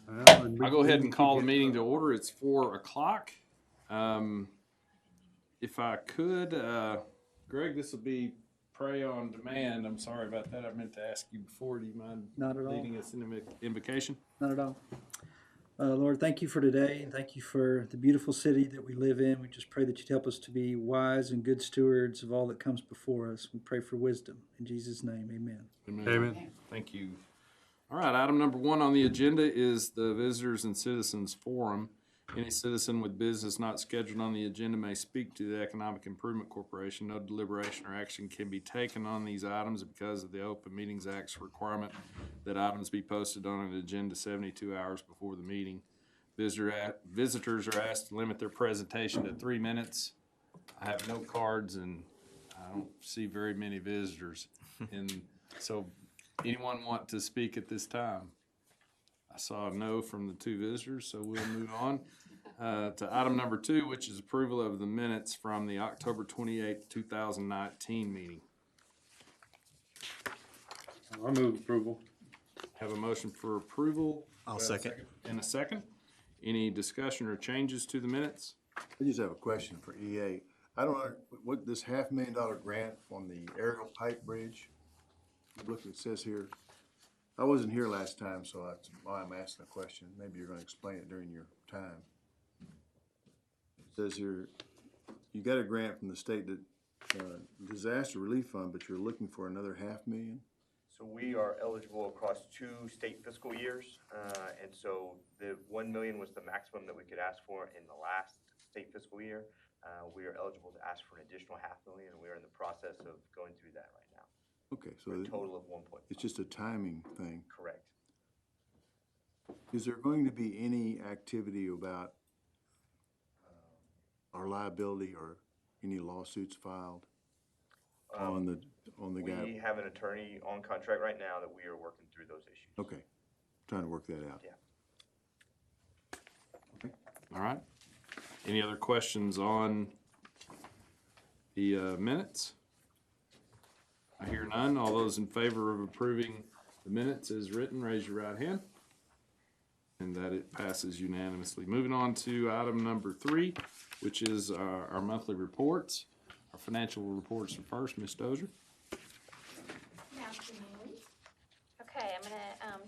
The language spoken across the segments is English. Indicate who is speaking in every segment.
Speaker 1: I'll go ahead and call the meeting to order. It's 4 o'clock. If I could, Greg, this will be pray on demand. I'm sorry about that. I meant to ask you before. Do you mind
Speaker 2: Not at all.
Speaker 1: leading us in the invocation?
Speaker 2: Not at all. Lord, thank you for today, and thank you for the beautiful city that we live in. We just pray that you'd help us to be wise and good stewards of all that comes before us. We pray for wisdom. In Jesus' name, amen.
Speaker 1: Amen. Thank you. All right, item number 1 on the agenda is the Visitors and Citizens Forum. Any citizen with business not scheduled on the agenda may speak to the Economic Improvement Corporation. No deliberation or action can be taken on these items because of the Open Meetings Act's requirement that items be posted on an agenda 72 hours before the meeting. Visitors are asked to limit their presentation to 3 minutes. I have no cards and I don't see very many visitors. And so anyone want to speak at this time? I saw a no from the 2 visitors, so we'll move on to item number 2, which is approval of the minutes from the October 28th, 2019 meeting.
Speaker 3: I move approval.
Speaker 1: Have a motion for approval.
Speaker 4: I'll second.
Speaker 1: In a second. Any discussion or changes to the minutes?
Speaker 5: I just have a question for EA. I don't know what this $500,000 grant on the aerial pipe bridge. Look, it says here. I wasn't here last time, so that's why I'm asking the question. Maybe you're going to explain it during your time. It says here, you got a grant from the state disaster relief fund, but you're looking for another $500,000.
Speaker 4: So we are eligible across 2 state fiscal years, and so the $1 million was the maximum that we could ask for in the last state fiscal year. We are eligible to ask for an additional $500,000, and we are in the process of going through that right now.
Speaker 5: Okay, so
Speaker 4: a total of 1.5.
Speaker 5: It's just a timing thing.
Speaker 4: Correct.
Speaker 5: Is there going to be any activity about our liability or any lawsuits filed on the guy?
Speaker 4: We have an attorney on contract right now that we are working through those issues.
Speaker 5: Okay, trying to work that out.
Speaker 4: Yeah.
Speaker 5: Okay.
Speaker 1: All right. Any other questions on the minutes? I hear none. All those in favor of approving the minutes as written, raise your right hand. And that it passes unanimously. Moving on to item number 3, which is our monthly reports. Our financial reports are first. Ms. Dozier.
Speaker 6: Good afternoon. Okay, I'm going to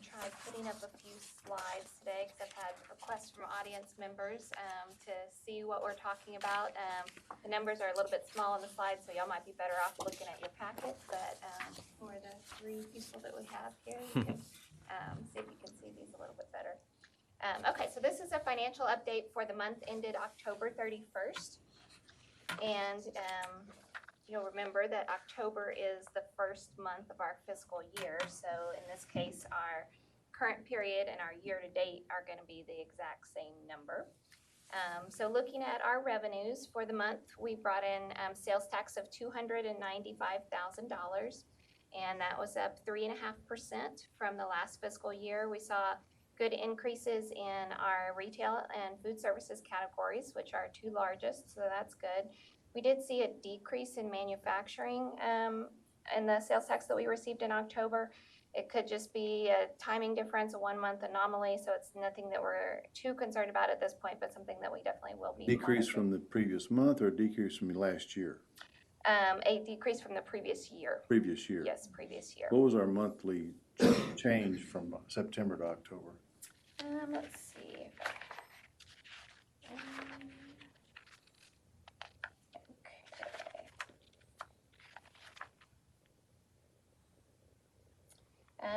Speaker 6: try putting up a few slides today because I've had requests from audience members to see what we're talking about. The numbers are a little bit small on the slides, so y'all might be better off looking at your packets, but for the 3 people that we have here, you can see if you can see these a little bit better. Okay, so this is a financial update for the month ended October 31st. And you'll remember that October is the first month of our fiscal year. So in this case, our current period and our year-to-date are going to be the exact same number. So looking at our revenues for the month, we brought in sales tax of $295,000, and that was up 3.5% from the last fiscal year. We saw good increases in our retail and food services categories, which are our 2 largest, so that's good. We did see a decrease in manufacturing in the sales tax that we received in October. It could just be a timing difference, a 1-month anomaly, so it's nothing that we're too concerned about at this point, but something that we definitely will be
Speaker 5: Decrease
Speaker 6: monitoring.
Speaker 5: from the previous month or a decrease from last year?
Speaker 6: A decrease from the previous year.
Speaker 5: Previous year?
Speaker 6: Yes, previous year.
Speaker 5: What was our monthly change from September to October?
Speaker 6: Let's see.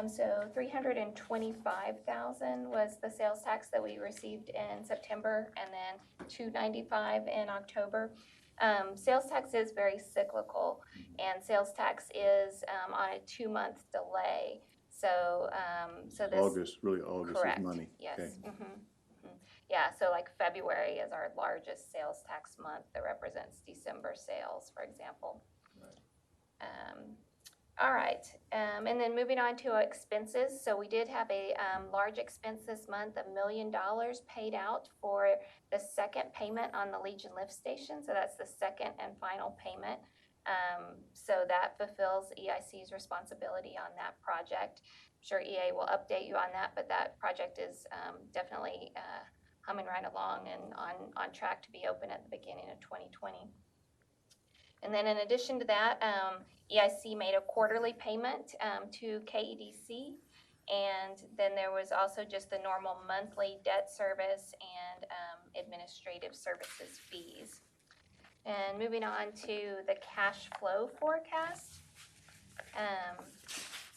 Speaker 6: So $325,000 was the sales tax that we received in September, and then $295,000 in October. Sales tax is very cyclical, and sales tax is on a 2-month delay. So, this
Speaker 5: August, really August
Speaker 6: correct.
Speaker 5: is money.
Speaker 6: Yes.
Speaker 5: Okay.
Speaker 6: Yeah. So like February is our largest sales tax month that represents December sales, for example. All right, and then moving on to expenses. So we did have a large expense this month, $1 million paid out for the second payment on the Legion lift station. So that's the second and final payment. So that fulfills EIC's responsibility on that project. sure EA will update you on that, but that project is definitely humming right along and on track to be open at the beginning of 2020. And then in addition to that, EIC made a quarterly payment to KEDC. And then there was also just the normal monthly debt service and administrative services fees. And moving on to the cash flow forecast.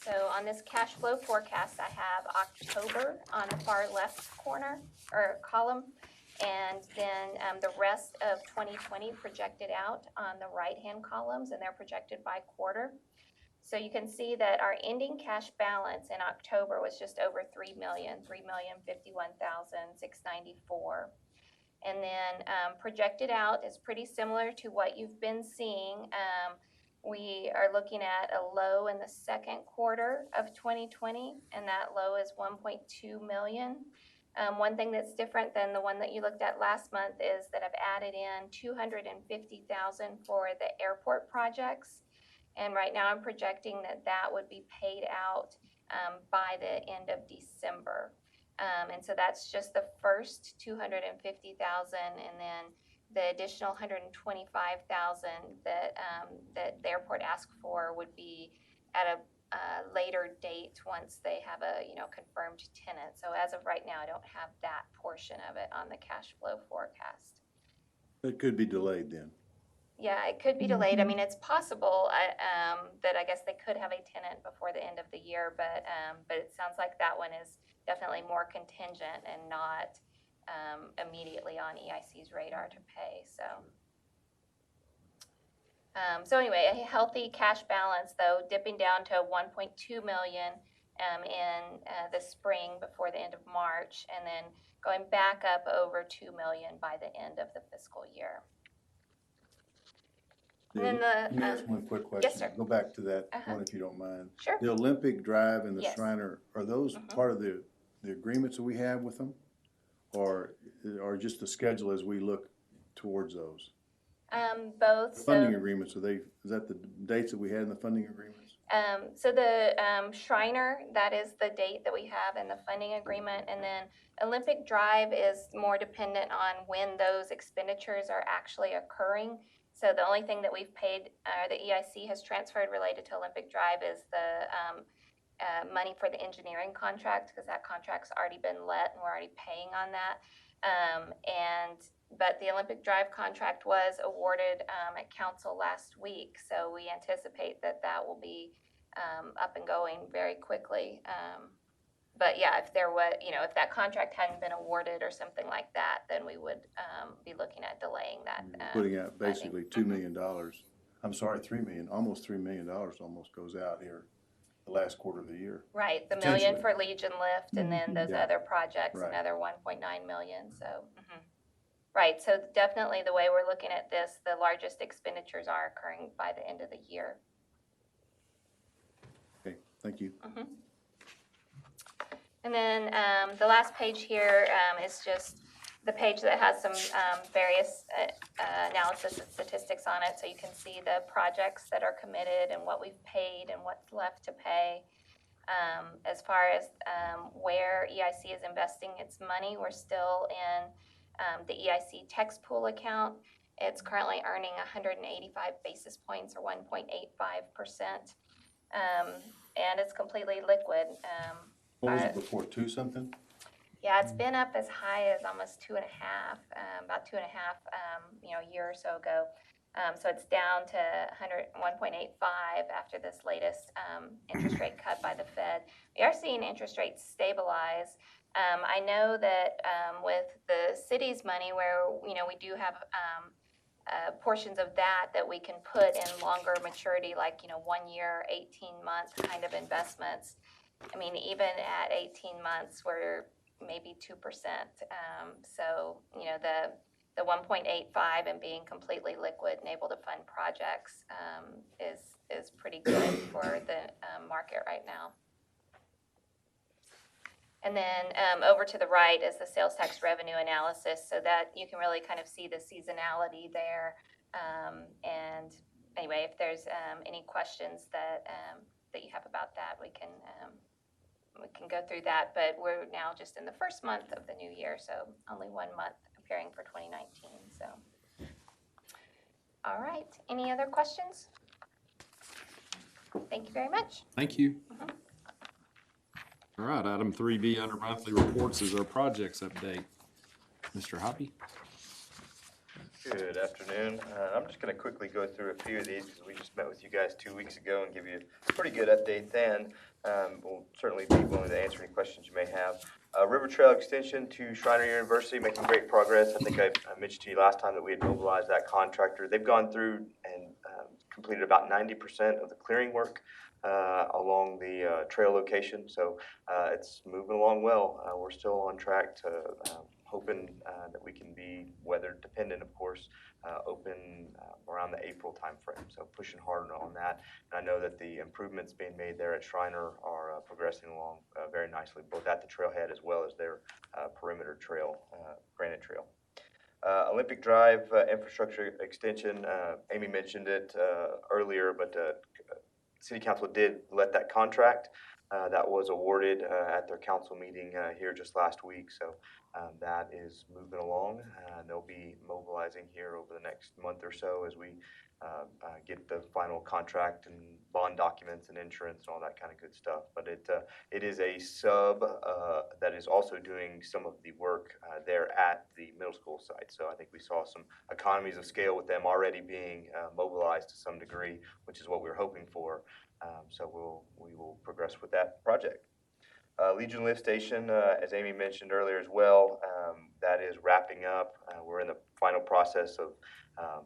Speaker 6: So on this cash flow forecast, I have October on the far left corner or column, and then the rest of 2020 projected out on the right-hand columns, and they're projected by quarter. So you can see that our ending cash balance in October was just over $3,051,694. And then projected out is pretty similar to what you've been seeing. We are looking at a low in the second quarter of 2020, and that low is 1.2 million. One thing that's different than the one that you looked at last month is that I've added in 250,000 for the airport projects. And right now I'm projecting that that would be paid out by the end of December. And so that's just the first 250,000, and then the additional 125,000 that the airport asked for would be at a later date once they have a confirmed tenant. So as of right now, I don't have that portion of it on the cash flow forecast.
Speaker 5: It could be delayed then.
Speaker 6: Yeah, it could be delayed. I mean, it's possible that I guess they could have a tenant before the end of the year, but it sounds like that one is definitely more contingent and not immediately on EIC's radar to pay. So anyway, a healthy cash balance though, dipping down to 1.2 million in the spring before the end of March, and then going back up over 2 million by the end of the fiscal year. And then
Speaker 5: Let me ask one quick question.
Speaker 6: Yes, sir.
Speaker 5: Go back to that one if you don't mind.
Speaker 6: Sure.
Speaker 5: The Olympic Drive and the
Speaker 6: Yes.
Speaker 5: Schreiner, are those part of the agreements that we have with them? Or just the schedule as we look towards those?
Speaker 6: Both.
Speaker 5: The funding agreements, is that the dates that we had in the funding agreements?
Speaker 6: So the Schreiner, that is the date that we have in the funding agreement, and then Olympic Drive is more dependent on when those expenditures are actually occurring. So the only thing that we've paid, the EIC has transferred related to Olympic Drive is the money for the engineering contract, because that contract's already been let and we're already paying on that. But the Olympic Drive contract was awarded at council last week, so we anticipate that that will be up and going very quickly. But yeah, if there was, if that contract hadn't been awarded or something like that, then we would be looking at delaying that.
Speaker 5: Putting out basically $2 million. I'm sorry, $3 million, almost $3 million almost goes out here the last quarter of the year.
Speaker 6: Right, the million for Legion Lift, and then those
Speaker 5: Yeah.
Speaker 6: other projects,
Speaker 5: Right.
Speaker 6: another 1.9 million, so. Right, so definitely the way we're looking at this, the largest expenditures are occurring by the end of the year.
Speaker 5: Okay, thank you.
Speaker 6: And then the last page here is just the page that has some various analysis and statistics on it, so you can see the projects that are committed and what we've paid and what's left to pay. As far as where EIC is investing its money, we're still in the EIC Tex Pool account. It's currently earning 185 basis points or 1.85%, and it's completely liquid.
Speaker 5: What was it before, 2 something?
Speaker 6: Yeah, it's been up as high as almost 2.5, about 2.5, a year or so ago. So it's down to 1.85 after this latest interest rate cut by the Fed. We are seeing interest rates stabilize. I know that with the city's money, where we do have portions of that we can put in longer maturity, like 1 year, 18-month kind of investments. I mean, even at 18 months, we're maybe 2%. So the 1.85 and being completely liquid and able to fund projects is pretty good for the market right now. And then over to the right is the sales tax revenue analysis, so that you can really kind of see the seasonality there. And anyway, if there's any questions that you have about that, we can we can go through that, but we're now just in the first month of the new year, so only 1 month preparing for 2019, so. All right, any other questions? Thank you very much.
Speaker 1: Thank you. All right, item 3B under monthly reports is our projects update. Mr. Hoppy?
Speaker 4: Good afternoon. I'm just going to quickly go through a few of these because we just met with you guys 2 weeks ago and give you a pretty good update then. We'll certainly be willing to answer any questions you may have. River Trail Extension to Schreiner University, making great progress. I think I mentioned to you last time that we had mobilized that contractor. They've gone through and completed about 90% of the clearing work along the trail location, so it's moving along well. We're still on track to hoping that we can be weather dependent, of course, open around the April timeframe. So pushing hard on that. And I know that the improvements being made there at Schreiner are progressing along very nicely, both at the trailhead as well as their perimeter trail, granite trail. Olympic Drive infrastructure extension, Amy mentioned it earlier, but City Council did let that contract. That was awarded at their council meeting here just last week, so that is moving along. They'll be mobilizing here over the next month or so as we get the final contract and bond documents and insurance and all that kind of good stuff. But it is a sub that is also doing some of the work there at the middle school site. So I think we saw some economies of scale with them already being mobilized to some degree, which is what we were hoping for. So we will progress with that project. Legion Lift Station, as Amy mentioned earlier as well, that is wrapping up. We're in the final process of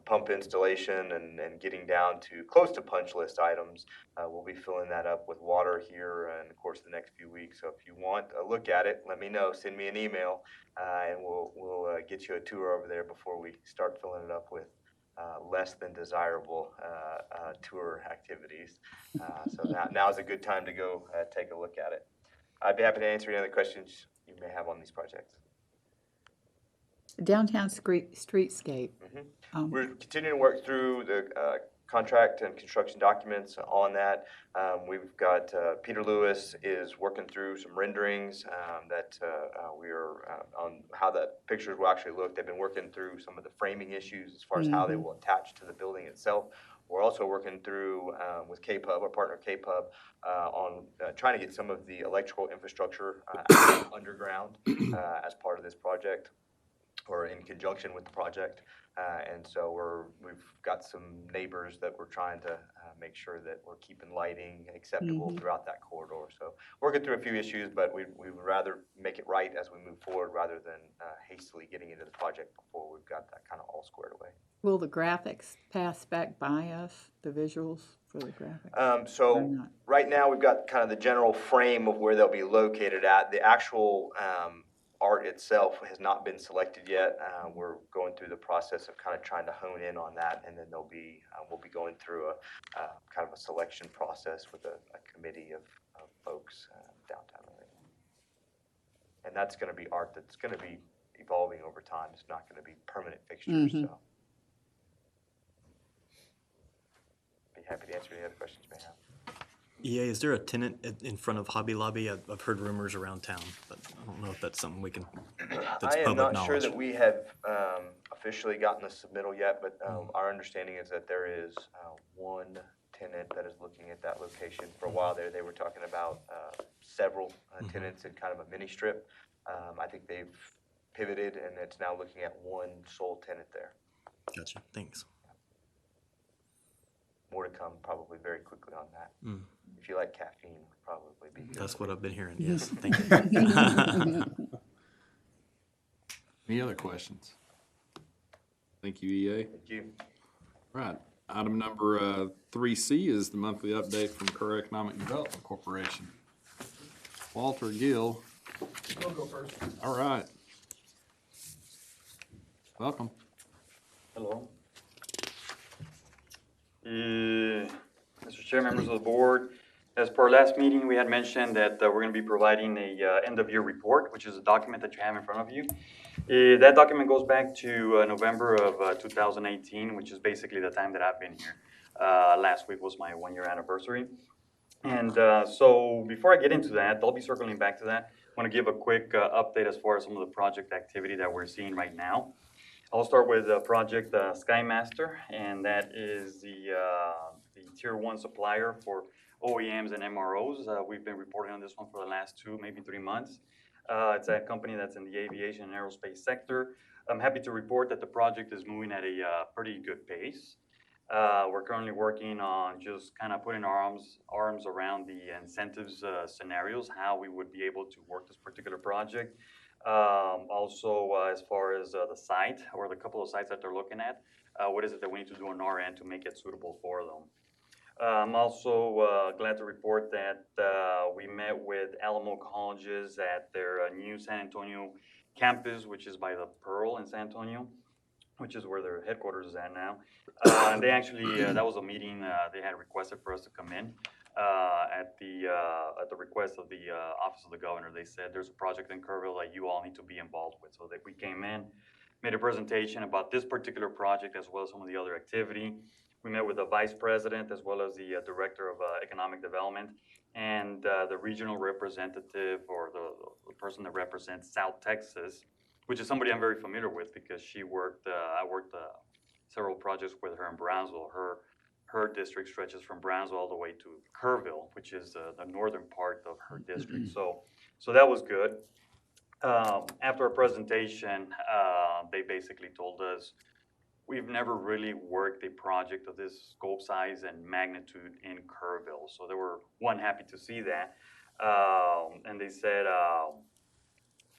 Speaker 4: pump installation and getting down to close to punch list items. We'll be filling that up with water here in the course of the next few weeks. So if you want a look at it, let me know. Send me an email, and we'll get you a tour over there before we start filling it up with less than desirable tour activities. So now is a good time to go take a look at it. I'd be happy to answer any other questions you may have on these projects.
Speaker 7: Downtown streetscape.
Speaker 4: We're continuing to work through the contract and construction documents on that. We've got Peter Lewis is working through some renderings that we are on how the pictures will actually look. They've been working through some of the framing issues as far as how they will attach to the building itself. We're also working through with KPUB, our partner KPUB, on trying to get some of the electrical infrastructure underground as part of this project, or in conjunction with the project. And so we've got some neighbors that we're trying to make sure that we're keeping lighting acceptable throughout that corridor. So working through a few issues, but we would rather make it right as we move forward rather than hastily getting into the project before we've got that kind of all squared away.
Speaker 7: Will the graphics pass back by us, the visuals for the graphics?
Speaker 4: So right now we've got kind of the general frame of where they'll be located at. The actual art itself has not been selected yet. We're going through the process of kind of trying to hone in on that, and then we'll be going through a kind of a selection process with a committee of folks downtown area. And that's going to be art that's going to be evolving over time. It's not going to be permanent fixtures. So be happy to answer any other questions you may have.
Speaker 8: EA, is there a tenant in front of Hobby Lobby? I've heard rumors around town, but I don't know if that's something we can, that's
Speaker 4: I am
Speaker 8: public
Speaker 4: not sure
Speaker 8: knowledge.
Speaker 4: that we have officially gotten the submittal yet, but our understanding is that there is one tenant that is looking at that location. For a while there, they were talking about several tenants in kind of a mini strip. I think they've pivoted, and it's now looking at one sole tenant there.
Speaker 8: Gotcha, thanks.
Speaker 4: More to come probably very quickly on that. If you like caffeine, would probably be good.
Speaker 8: That's what I've been hearing, yes, thank you.
Speaker 1: Any other questions? Thank you, EA.
Speaker 4: Thank you.
Speaker 1: Right. Item number 3C is the monthly update from Kerr Economic Development Corporation. Walter Gill.
Speaker 9: I'll go first.
Speaker 1: All right. Welcome.
Speaker 9: Hello. Mr. Chair, members of the board, as per our last meeting, we had mentioned that we're going to be providing a end-of-year report, which is a document that you have in front of you. That document goes back to November of 2018, which is basically the time that I've been here. Last week was my one-year anniversary. And so before I get into that, I'll be circling back to that. I want to give a quick update as far as some of the project activity that we're seeing right now. I'll start with project Skymaster, and that is the tier one supplier for OEMs and MROs. We've been reporting on this one for the last 2, maybe 3 months. It's a company that's in the aviation and aerospace sector. I'm happy to report that the project is moving at a pretty good pace. We're currently working on just kind of putting our arms around the incentives scenarios, how we would be able to work this particular project. Also, as far as the site or the couple of sites that they're looking at, what is it that we need to do on our end to make it suitable for them? I'm also glad to report that we met with Alamo Colleges at their new San Antonio campus, which is by the Pearl in San Antonio, which is where their headquarters is at now. And they actually, that was a meeting they had requested for us to come in. At the request of the Office of the Governor, they said there's a project in Kerrville that you all need to be involved with. So that we came in, made a presentation about this particular project as well as some of the other activity. We met with the Vice President as well as the Director of Economic Development and the regional representative or the person that represents South Texas, which is somebody I'm very familiar with because I worked several projects with her in Brownsville. Her district stretches from Brownsville all the way to Kerrville, which is the northern part of her district. So that was good. After our presentation, they basically told us, we've never really worked a project of this scope, size, and magnitude in Kerrville. So they were, happy to see that. And they said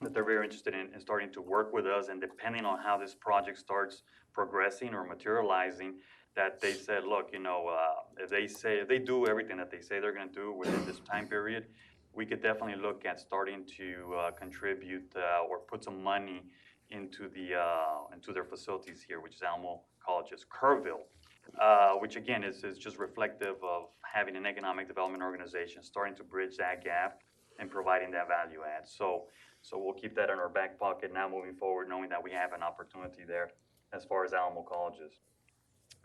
Speaker 9: that they're very interested in starting to work with us, and depending on how this project starts progressing or materializing, that they said, look, if they do everything that they say they're going to do within this time period, we could definitely look at starting to contribute or put some money into their facilities here, which is Alamo College's Kerrville, which again is just reflective of having an economic development organization starting to bridge that gap and providing that value add. So we'll keep that in our back pocket now moving forward, knowing that we have an opportunity there as far as Alamo Colleges.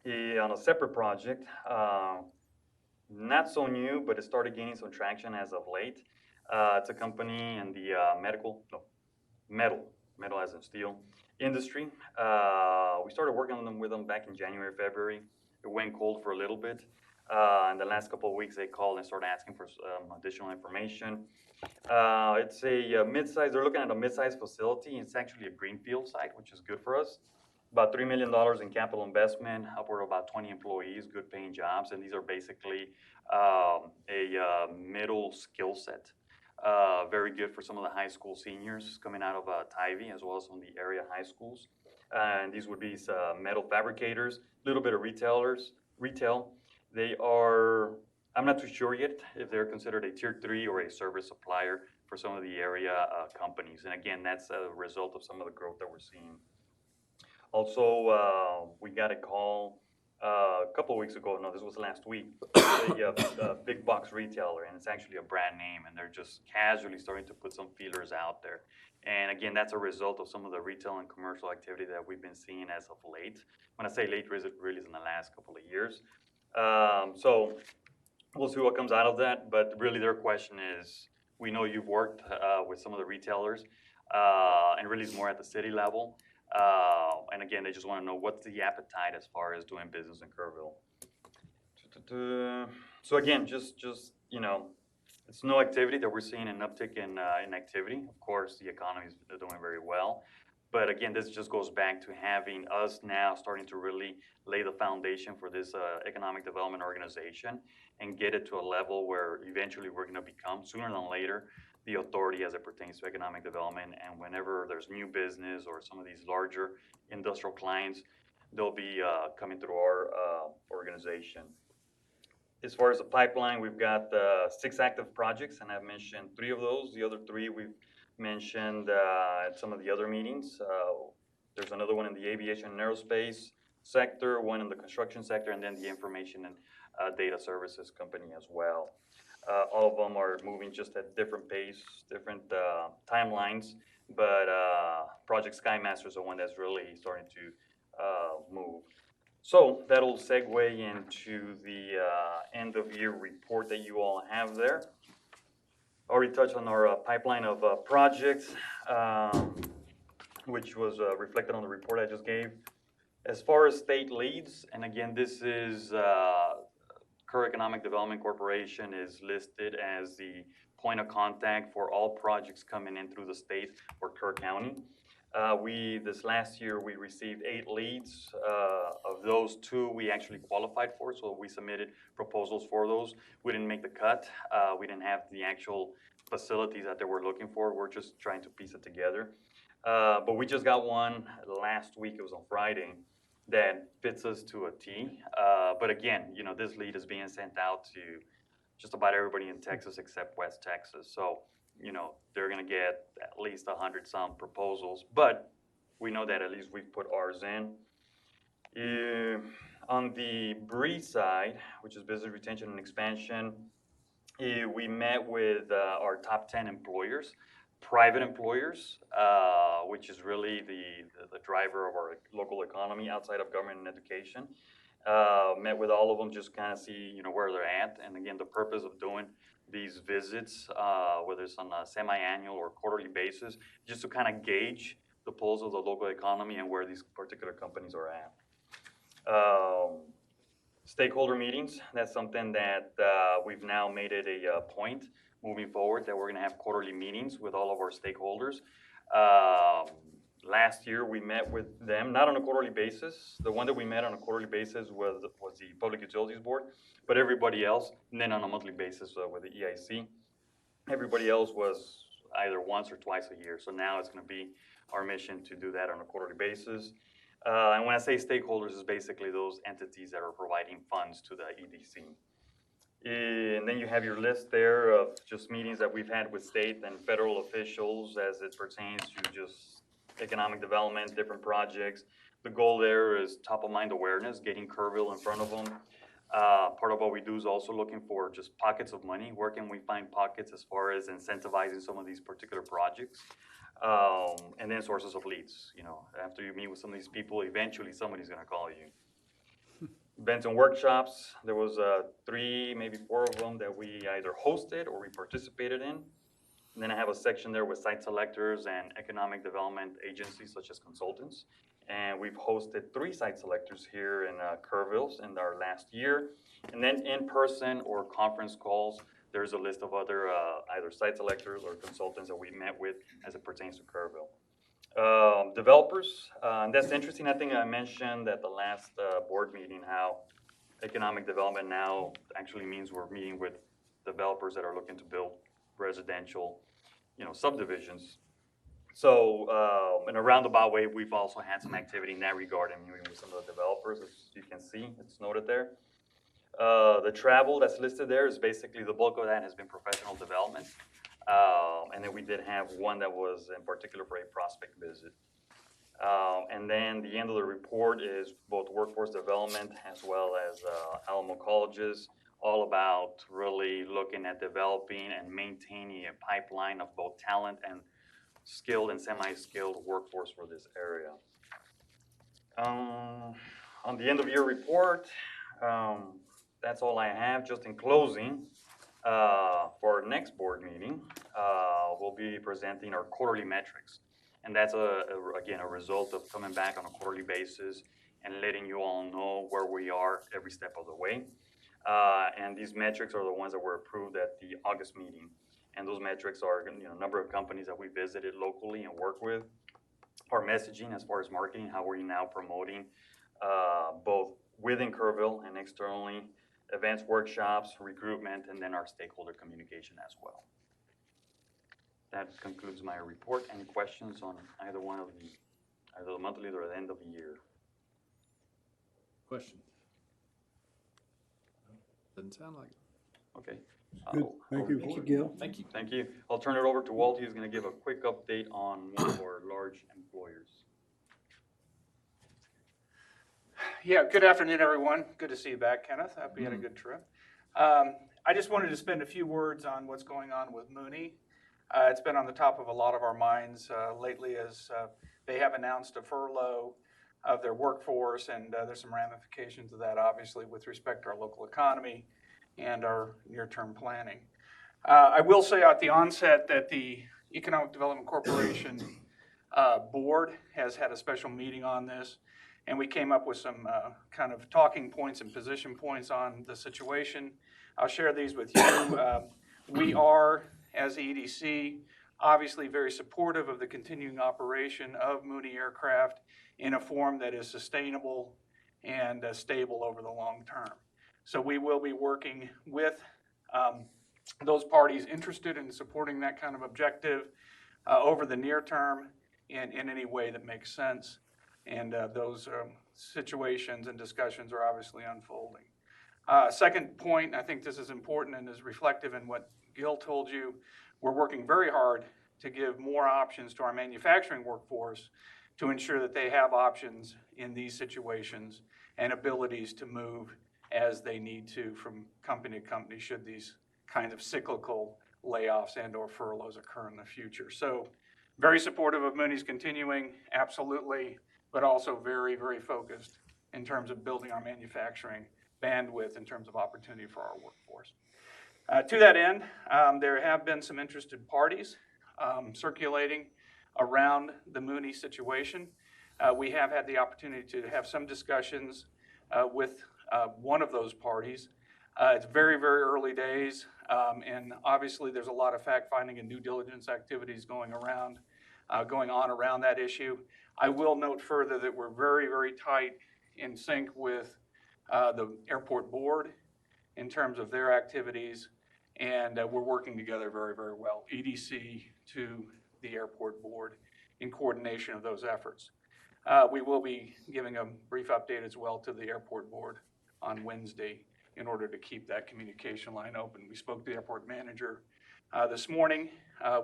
Speaker 9: On a separate project, not so new, but it started gaining some traction as of late. It's a company in the metal as in steel industry. We started working on with them back in January, February. It went cold for a little bit. In the last couple of weeks, they called and started asking for additional information. It's a mid-size, they're looking at a mid-size facility. It's actually a greenfield site, which is good for us. About $3 million in capital investment, upward of about 20 employees, good paying jobs. And these are basically a middle skill set. Very good for some of the high school seniors coming out of Tybee, as well as some of the area high schools. And these would be metal fabricators, a little bit of retail. They are, I'm not too sure yet if they're considered a tier 3 or a service supplier for some of the area companies. And again, that's a result of some of the growth that we're seeing. Also, we got a call a couple of weeks ago, no, this was last week, a big box retailer, and it's actually a brand name, and they're just casually starting to put some feelers out there. And again, that's a result of some of the retail and commercial activity that we've been seeing as of late. When I say late, it really is in the last couple of years. So we'll see what comes out of that, but really their question is, we know you've worked with some of the retailers, and really it's more at the city level. And again, they just want to know what's the appetite as far as doing business in Kerrville. So again, just it's no activity that we're seeing an uptick in activity. Of course, the economy is doing very well. But again, this just goes back to having us now starting to really lay the foundation for this economic development organization and get it to a level where eventually we're going to become, sooner than later, the authority as it pertains to economic development. And whenever there's new business or some of these larger industrial clients, they'll be coming through our organization. As far as the pipeline, we've got 6 active projects, and I've mentioned 3 of those. The other 3 we've mentioned at some of the other meetings. There's another one in the aviation and aerospace sector, one in the construction sector, and then the information and data services company as well. All of them are moving just at different pace, different timelines, but Project Skymaster is the one that's really starting to move. So that'll segue into the end-of-year report that you all have there. Already touched on our pipeline of projects, which was reflected on the report I just gave. As far as state leads, and again, this is Kerr Economic Development Corporation is listed as the point of contact for all projects coming in through the state or Kerr County. This last year, we received 8 leads. Of those, 2 we actually qualified for, so we submitted proposals for those. We didn't make the cut. We didn't have the actual facilities that they were looking for. We're just trying to piece it together. But we just got one last week, it was on Friday, that fits us to a T. But again, you know, this lead is being sent out to just about everybody in Texas except West Texas. So, you know, they're gonna get at least 100-some proposals, but we know that at least we've put ours in. On the BRE side, which is business retention and expansion, we met with our top 10 employers, private employers, which is really the driver of our local economy outside of government and education. Met with all of them, just kind of see, you know, where they're at. And again, the purpose of doing these visits, whether it's on a semi-annual or quarterly basis, just to kind of gauge the pulse of the local economy and where these particular companies are at. Stakeholder meetings, that's something that we've now made it a point moving forward, that we're gonna have quarterly meetings with all of our stakeholders. Last year, we met with them, not on a quarterly basis. The one that we met on a quarterly basis was the Public Utilities Board, but everybody else, and then on a monthly basis with the EIC. Everybody else was either once or twice a year. So now it's gonna be our mission to do that on a quarterly basis. And when I say stakeholders, it's basically those entities that are providing funds to the EDC. And then you have your list there of just meetings that we've had with state and federal officials as it pertains to just economic development, different projects. The goal there is top of mind awareness, getting Kerrville in front of them. Part of what we do is also looking for just pockets of money. Where can we find pockets as far as incentivizing some of these particular projects? And then sources of leads. You know, after you meet with some of these people, eventually somebody's gonna call you. Events and workshops, there was 3, maybe 4 of them that we either hosted or we participated in. And then I have a section there with site selectors and economic development agencies such as consultants. And we've hosted 3 site selectors here in Kerrville in our last year. And then in-person or conference calls, there's a list of other either site selectors or consultants that we met with as it pertains to Kerrville. Developers, and that's interesting. I think I mentioned at the last board meeting how economic development now actually means we're meeting with developers that are looking to build residential, you know, subdivisions. So in a roundabout way, we've also had some activity in that regard and meeting with some of the developers, as you can see, it's noted there. The travel that's listed there is basically the bulk of that has been professional development. And then we did have one that was in particular for a prospect visit. And then the end of the report is both workforce development as well as Alamo Colleges, all about really looking at developing and maintaining a pipeline of both talent and skilled and semi-skilled workforce for this area. On the end of year report, that's all I have. Just in closing, for our next board meeting, we'll be presenting our quarterly metrics. And that's, again, a result of coming back on a quarterly basis and letting you all know where we are every step of the way. And these metrics are the ones that were approved at the August meeting. And those metrics are, you know, number of companies that we visited locally and work with, our messaging as far as marketing, how we're now promoting both within Kerrville and externally, events, workshops, recruitment, and then our stakeholder communication as well. That concludes my report. Any questions on either one of either the monthly or the end of the year?
Speaker 1: Question? Doesn't sound like it.
Speaker 9: Okay.
Speaker 3: Good. Thank you.
Speaker 2: Thank you, Gil.
Speaker 1: Thank you.
Speaker 9: Thank you. I'll turn it over to Walt. He's going to give a quick update on one of our large employers.
Speaker 10: Yeah, good afternoon, everyone. Good to see you back, Kenneth. I hope you had a good trip. I just wanted to spend a few words on what's going on with Mooney. It's been on the top of a lot of our minds lately as they have announced a furlough of their workforce, and there's some ramifications of that, obviously, with respect to our local economy and our near-term planning. I will say at the onset that the Economic Development Corporation board has had a special meeting on this, and we came up with some kind of talking points and position points on the situation. I'll share these with you. We are, as the EDC, obviously very supportive of the continuing operation of Mooney Aircraft in a form that is sustainable and stable over the long term. So we will be working with those parties interested in supporting that kind of objective over the near term in any way that makes sense. And those situations and discussions are obviously unfolding. Second point, I think this is important and is reflective in what Gil told you. We're working very hard to give more options to our manufacturing workforce to ensure that they have options in these situations and abilities to move as they need to from company to company should these kind of cyclical layoffs and or furloughs occur in the future. So very supportive of Mooney's continuing, absolutely, but also very, very focused in terms of building our manufacturing bandwidth in terms of opportunity for our workforce. To that end, there have been some interested parties circulating around the Mooney situation. We have had the opportunity to have some discussions with one of those parties. It's very, very early days, and obviously there's a lot of fact-finding and due diligence activities going on around that issue. I will note further that we're very, very tight in sync with the airport board in terms of their activities, and we're working together very, very well, EDC to the airport board in coordination of those efforts. We will be giving a brief update as well to the airport board on Wednesday in order to keep that communication line open. We spoke to the airport manager this morning.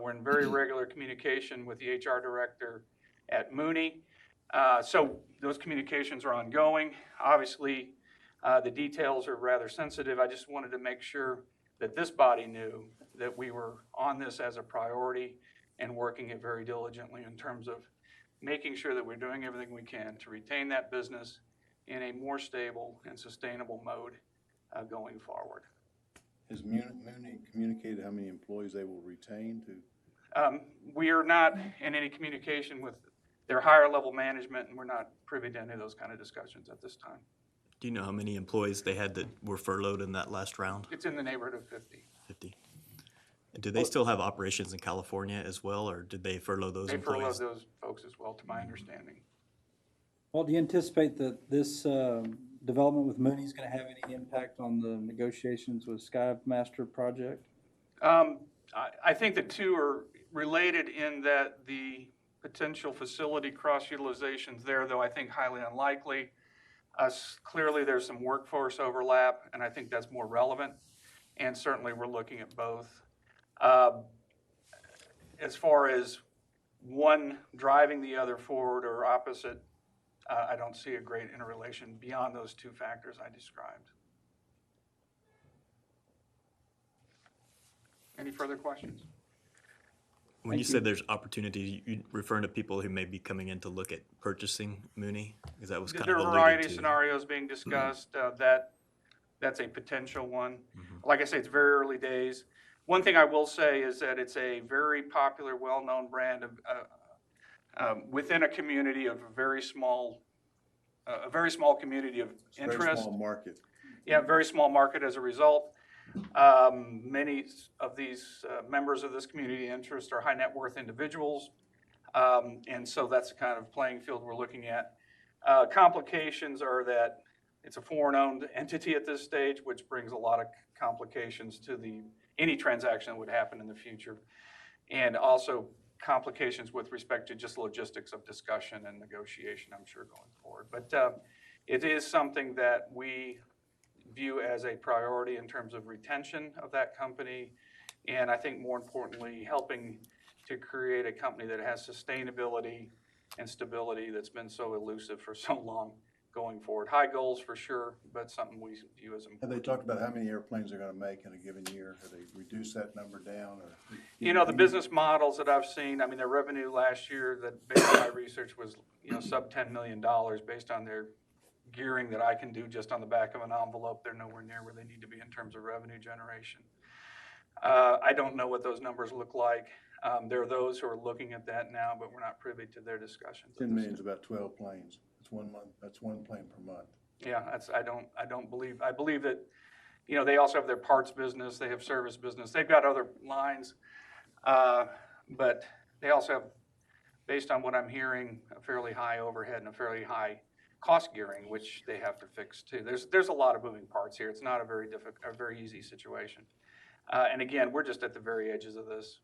Speaker 10: We're in very regular communication with the HR director at Mooney. So those communications are ongoing. Obviously, the details are rather sensitive. I just wanted to make sure that this body knew that we were on this as a priority and working it very diligently in terms of making sure that we're doing everything we can to retain that business in a more stable and sustainable mode going forward.
Speaker 5: Has Mooney communicated how many employees they will retain to?
Speaker 10: We are not in any communication with their higher level management, and we're not privy to any of those kind of discussions at this time.
Speaker 8: Do you know how many employees they had that were furloughed in that last round?
Speaker 10: It's in the neighborhood of 50.
Speaker 8: 50. And do they still have operations in California as well, or did they furlough those employees?
Speaker 10: They furloughed those folks as well, to my understanding.
Speaker 2: Well, do you anticipate that this development with Mooney is going to have any impact on the negotiations with Skymaster project?
Speaker 10: I think the two are related in that the potential facility cross-utilizations there, though I think highly unlikely. Clearly, there's some workforce overlap, and I think that's more relevant. And certainly, we're looking at both. As far as one driving the other forward or opposite, I don't see a great interrelation beyond those two factors I described. Any further questions?
Speaker 8: When you said there's opportunity, you referring to people who may be coming in to look at purchasing Mooney? Because that was kind
Speaker 10: There
Speaker 8: of
Speaker 10: are a
Speaker 8: alluded
Speaker 10: variety of
Speaker 8: to.
Speaker 10: scenarios being discussed. That's a potential one. Like I say, it's very early days. One thing I will say is that it's a very popular, well-known brand within a community of a very small community of interest.
Speaker 5: Very small market.
Speaker 10: Yeah, very small market as a result. Many of these members of this community interest are high net worth individuals. And so that's the kind of playing field we're looking at. Complications are that it's a foreign-owned entity at this stage, which brings a lot of complications to any transaction that would happen in the future. And also complications with respect to just logistics of discussion and negotiation, I'm sure, going forward. But it is something that we view as a priority in terms of retention of that company, and I think more importantly, helping to create a company that has sustainability and stability that's been so elusive for so long going forward. High goals for sure, but something we view as
Speaker 5: Have
Speaker 10: important.
Speaker 5: they talked about how many airplanes they're gonna make in a given year? Have they reduced that number down or?
Speaker 10: You know, the business models that I've seen, I mean, their revenue last year, that based on my research was, sub $10 million based on their gearing that I can do just on the back of an envelope. They're nowhere near where they need to be in terms of revenue generation. I don't know what those numbers look like. There are those who are looking at that now, but we're not privy to their discussions.
Speaker 5: 10 million is about 12 planes. That's 1 month, that's 1 plane per month.
Speaker 10: Yeah, I believe that, they also have their parts business, they have service business, they've got other lines. But they also have, based on what I'm hearing, a fairly high overhead and a fairly high cost gearing, which they have to fix too. There's a lot of moving parts here. It's not a very easy situation. And again, we're just at the very edges of this.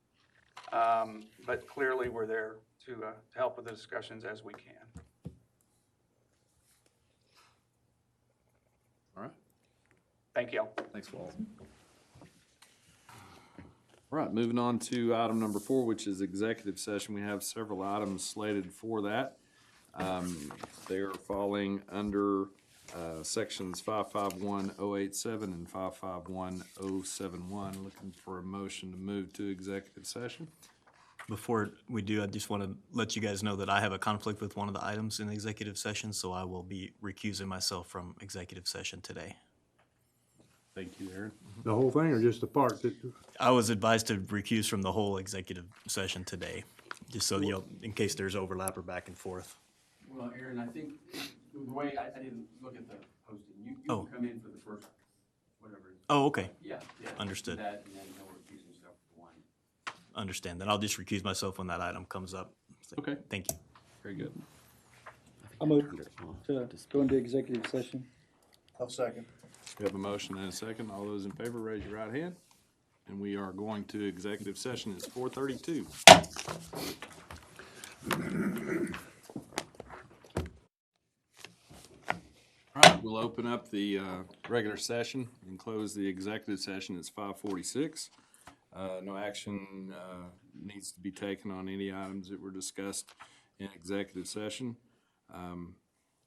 Speaker 10: But clearly we're there to help with the discussions as we can.
Speaker 1: All right.
Speaker 10: Thank you.
Speaker 1: Thanks, Walt. All right, moving on to item number 4, which is executive session. We have several items slated for that. They are falling under sections 551087 and 551071. Looking for a motion to move to executive session.
Speaker 8: Before we do, I just want to let you guys know that I have a conflict with one of the items in the executive session, so I will be recusing myself from executive session today.
Speaker 1: Thank you, Aaron.
Speaker 3: The whole thing or just the part that?
Speaker 8: I was advised to recuse from the whole executive session today, just so in case there's overlap or back and forth.
Speaker 11: Well, Aaron, I think the way, I didn't look at the posting. You
Speaker 8: Oh.
Speaker 11: can come in for the first, whatever.
Speaker 8: Oh, okay.
Speaker 11: Yeah.
Speaker 8: Understood.
Speaker 11: Do that, and then he'll recuse himself for one.
Speaker 8: Understand. Then I'll just recuse myself when that item comes up. So,
Speaker 1: Okay.
Speaker 8: Thank you.
Speaker 1: Very good.
Speaker 2: I'll move to go into executive session.
Speaker 5: I'll second.
Speaker 1: We have a motion and a second. All those in favor, raise your right hand. And we are going to executive session. It's 4:32. All right, we'll open up the regular session and close the executive session. It's 5:46. No action needs to be taken on any items that were discussed in executive session.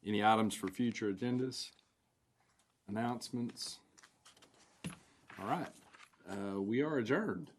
Speaker 1: Any items for future agendas? Announcements? All right, we are adjourned.